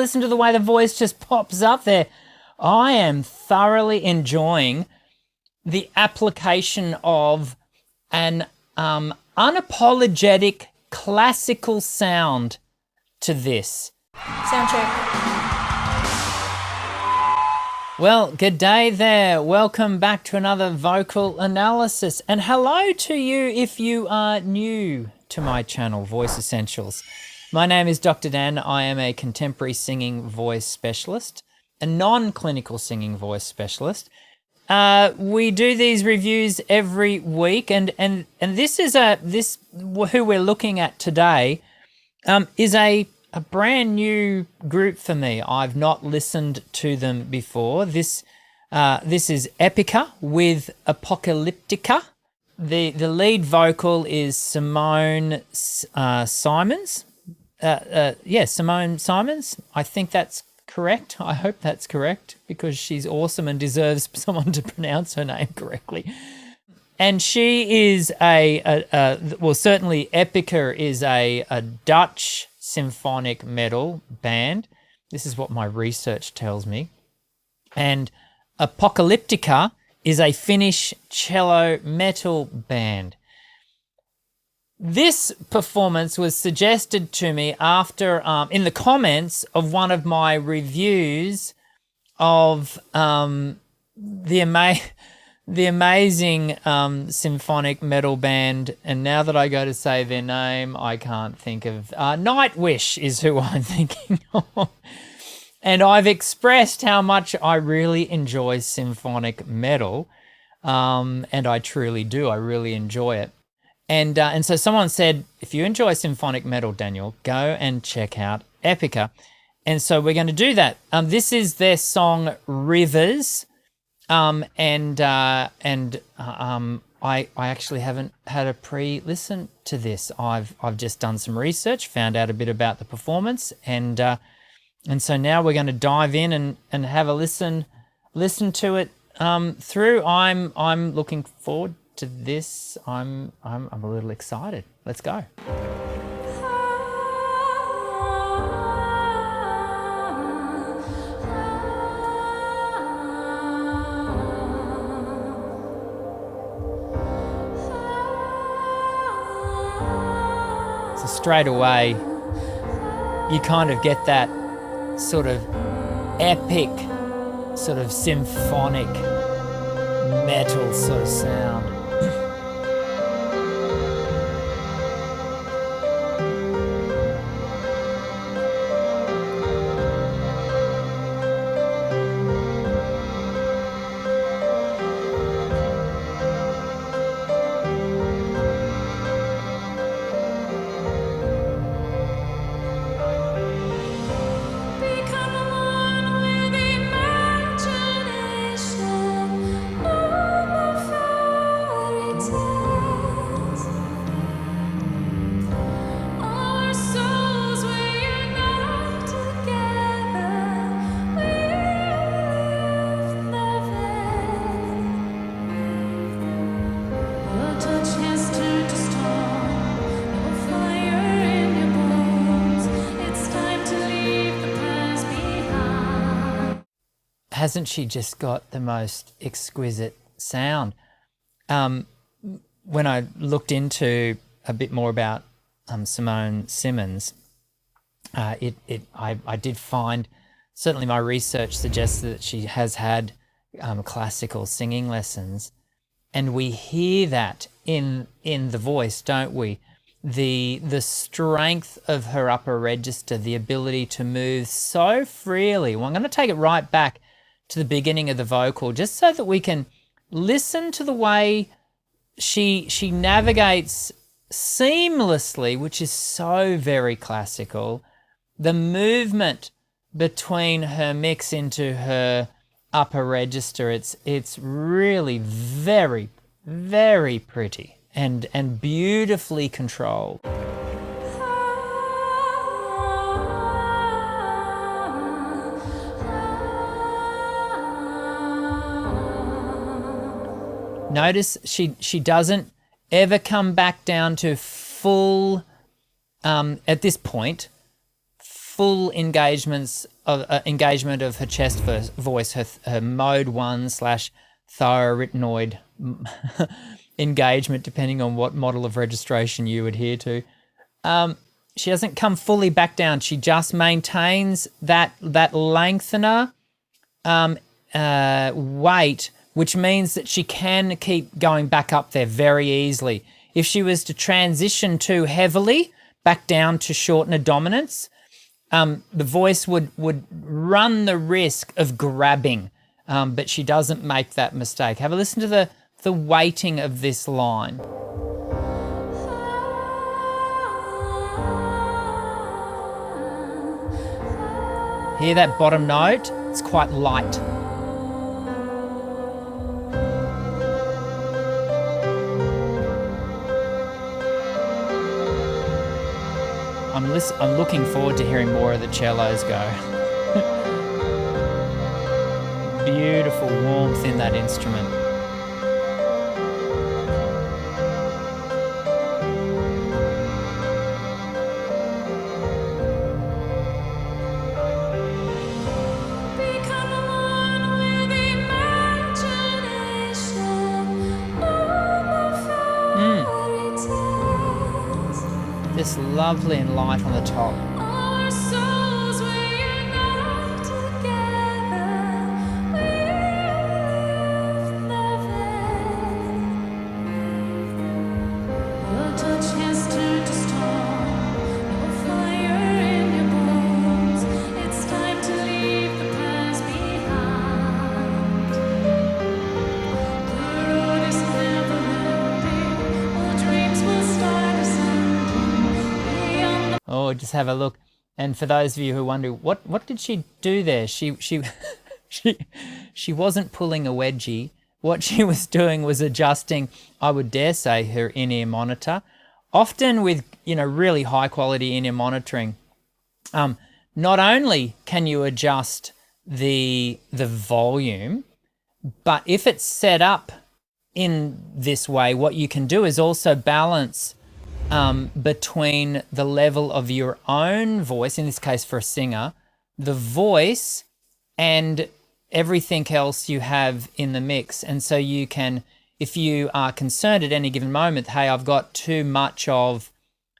listen to the way the voice just pops up there. I am thoroughly enjoying the application of an unapologetic classical sound to this. Sound check. Well, good day there. Welcome back to another vocal analysis. And hello to you if you are new to my channel, Voice Essentials. My name is Dr. Dan. I am a contemporary singing voice specialist, a non-clinical singing voice specialist. We do these reviews every week, and this is who we're looking at today is a brand new group for me. I've not listened to them before. This is Epica with Apocalyptica. The lead vocal is Simone Simons. Simone Simons. I think that's correct. I hope that's correct because she's awesome and deserves someone to pronounce her name correctly. And she is certainly Epica is a Dutch symphonic metal band. This is what my research tells me. And Apocalyptica is a Finnish cello metal band. This performance was suggested to me after, in the comments of one of my reviews of the amazing symphonic metal band, and now that I go to say their name, I can't think of... Nightwish is who I'm thinking of. And I've expressed how much I really enjoy symphonic metal, and I truly do. I really enjoy it. And so someone said, if you enjoy symphonic metal, Daniel, go and check out Epica. And so we're going to do that. This is their song Rivers. I actually haven't had a pre-listen to this. I've just done some research, found out a bit about the performance, and so now we're going to dive in and have a listen to it through. I'm looking forward to this. I'm a little excited. Let's go. Straight away, you kind of get that sort of epic, sort of symphonic metal sort of sound. Hasn't she just got the most exquisite sound? When I looked into a bit more about Simone Simons, I did find, certainly my research suggests that she has had classical singing lessons, and we hear that in the voice, don't we? The strength of her upper register, the ability to move so freely. Well, I'm going to take it right back to the beginning of the vocal, just so that we can listen to the way she navigates seamlessly, which is so very classical, the movement between her mix into her upper register. It's really very, very pretty and beautifully controlled. Notice she doesn't ever come back down to full, at this point, full engagements engagement of her chest voice, her mode 1 / thyroarytenoid engagement, depending on what model of registration you adhere to. She doesn't come fully back down. She just maintains that lengthener weight, which means that she can keep going back up there very easily. If she was to transition too heavily back down to shortener dominance, the voice would run the risk of grabbing, but she doesn't make that mistake. Have a listen to the weighting of this line. Hear that bottom note? It's quite light. I'm looking forward to hearing more of the cellos go. Beautiful warmth in that instrument. This lovely and light on the top. Our souls were united together. We lift the veil. Your touch has turned to stone. No fire in your bones. It's time to leave the past behind. The road is never ending. All dreams will start ascending. Oh, just have a look. And for those of you who wonder, what did she do there? She wasn't pulling a wedgie. What she was doing was adjusting, I would dare say, her in-ear monitor. Often with, really high quality in-ear monitoring, not only can you adjust the volume, but if it's set up in this way, what you can do is also balance between the level of your own voice, in this case for a singer, the voice and everything else you have in the mix. And so you can, if you are concerned at any given moment, hey, I've got too much of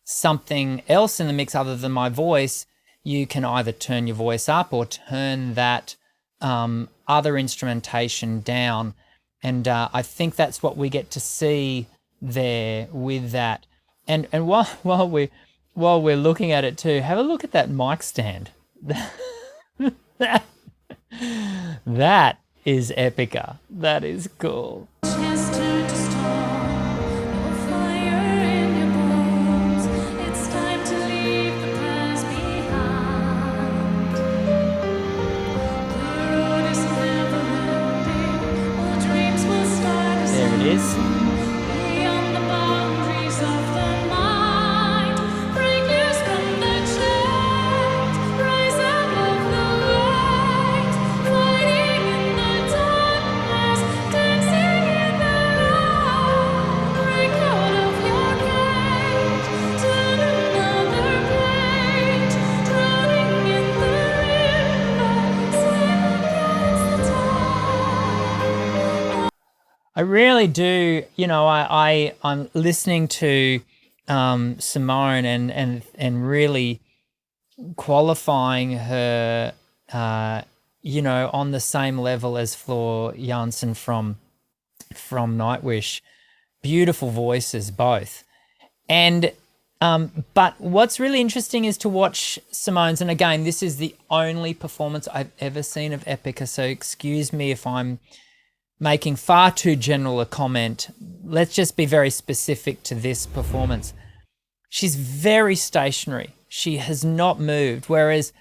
something else in the mix other than my voice, you can either turn your voice up or turn that other instrumentation down. And I think that's what we get to see there with that. And while we're looking at it too, have a look at that mic stand. That is Epica. That is cool. There it is. I really do, I'm listening to Simone and really qualifying her, on the same level as Floor Jansen from Nightwish. Beautiful voices, both. And but what's really interesting is to watch Simone's, and again, this is the only performance I've ever seen of Epica, so excuse me if I'm making far too general a comment. Let's just be very specific to this performance. She's very stationary. She has not moved, whereas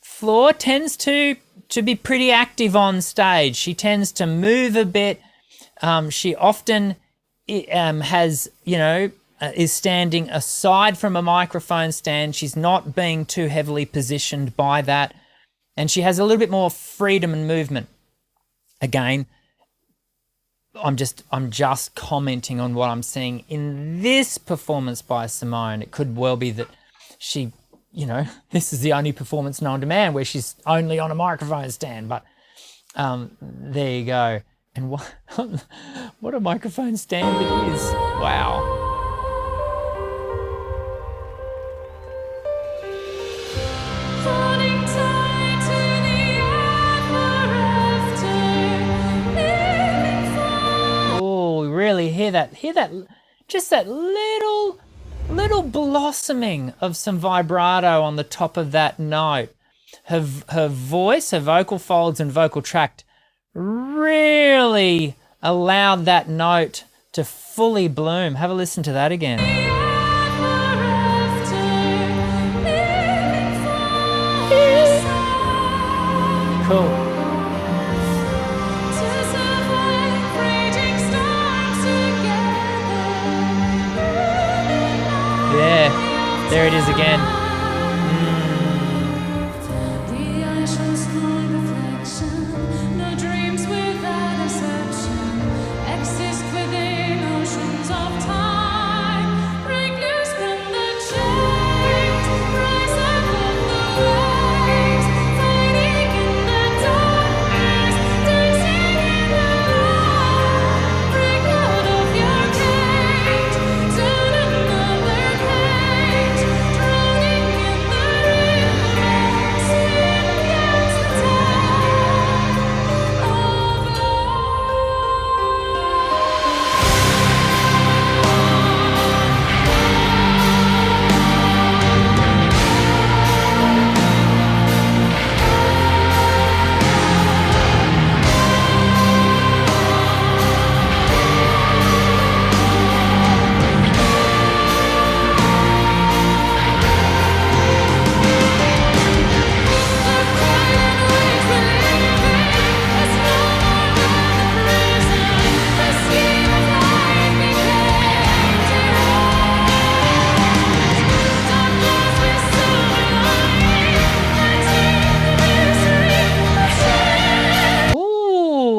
Floor tends to be pretty active on stage. She tends to move a bit. She often has, is standing aside from a microphone stand. She's not being too heavily positioned by that. And she has a little bit more freedom and movement. Again, I'm just commenting on what I'm seeing in this performance by Simone. It could well be that she this is the only performance known to man where she's only on a microphone stand. But there you go. And what a microphone stand it is. Wow. Oh, really hear that, just that little blossoming of some vibrato on the top of that note. Her voice, her vocal folds and vocal tract really allowed that note to fully bloom. Have a listen to that again. Cool. Yeah, there it is again.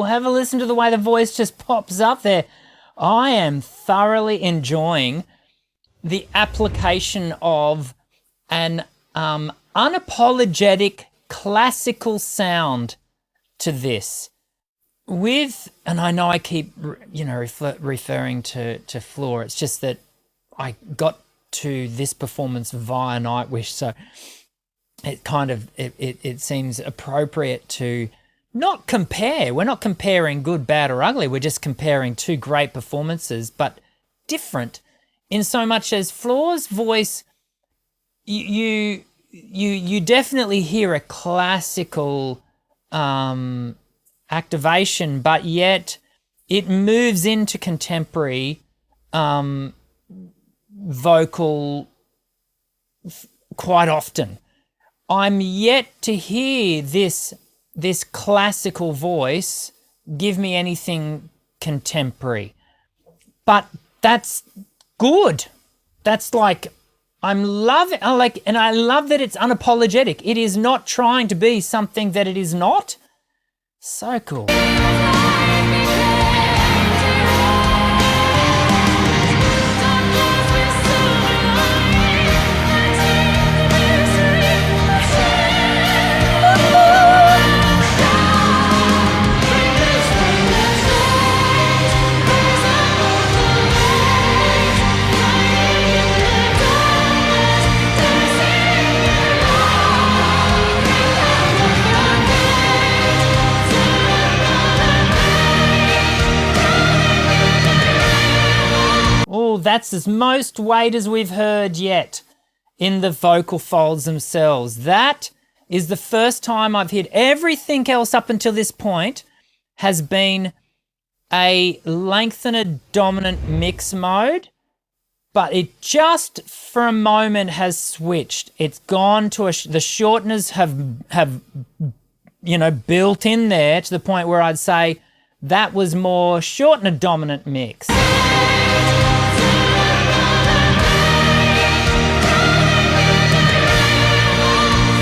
Have a listen to the way the voice just pops up there. I am thoroughly enjoying the application of an unapologetic classical sound to this. And I know I keep, referring to Floor. It's just that I got to this performance via Nightwish, so it seems appropriate to not compare. We're not comparing good, bad, or ugly. We're just comparing two great performances, but different in so much as Floor's voice, you definitely hear a classical activation, but yet it moves into contemporary vocal quite often. I'm yet to hear this classical voice give me anything contemporary. But that's good. That's like, I love that it's unapologetic. It is not trying to be something that it is not. So cool. That's as most weight as we've heard yet in the vocal folds themselves. That is the first time I've heard. Everything else up until this point has been a lengthener dominant mix mode, but it just for a moment has switched. It's gone to the shorteners have built in there to the point where I'd say that was more shortener dominant mix.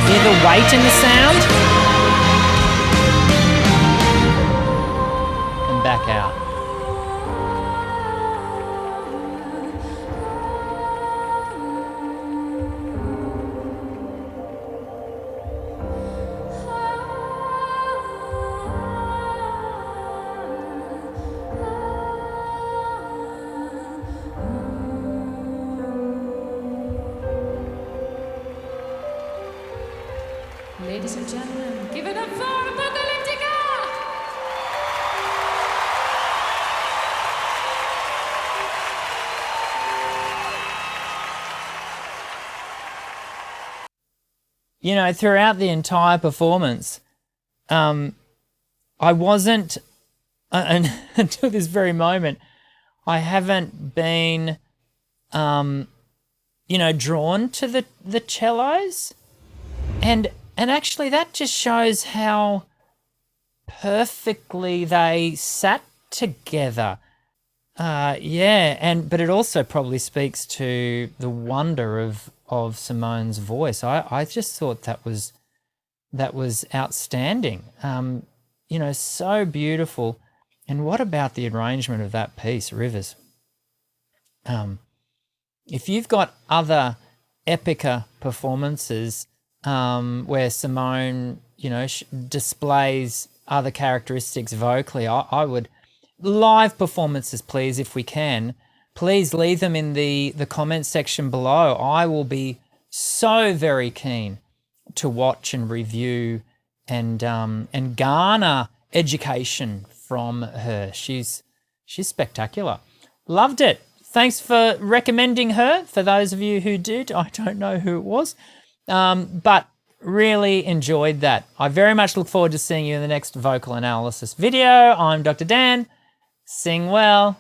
Hear the weight in the sound? And back out. Ladies and gentlemen, give it up for Apocalyptica! You know, throughout the entire performance, I wasn't, and until this very moment, I haven't been, you know, drawn to the cellos, and actually that just shows how perfectly they sat together. But it also probably speaks to the wonder of Simone's voice. I just thought that was outstanding. You know, so beautiful. And what about the arrangement of that piece, Rivers? If you've got other Epica performances where Simone, you know, displays other characteristics vocally, I would, live performances, please, if we can, please leave them in the comments section below. I will be so very keen to watch and review and garner education from her. She's spectacular. Loved it. Thanks for recommending her. For those of you who did, I don't know who it was, but really enjoyed that. I very much look forward to seeing you in the next vocal analysis video. I'm Dr. Dan. Sing well.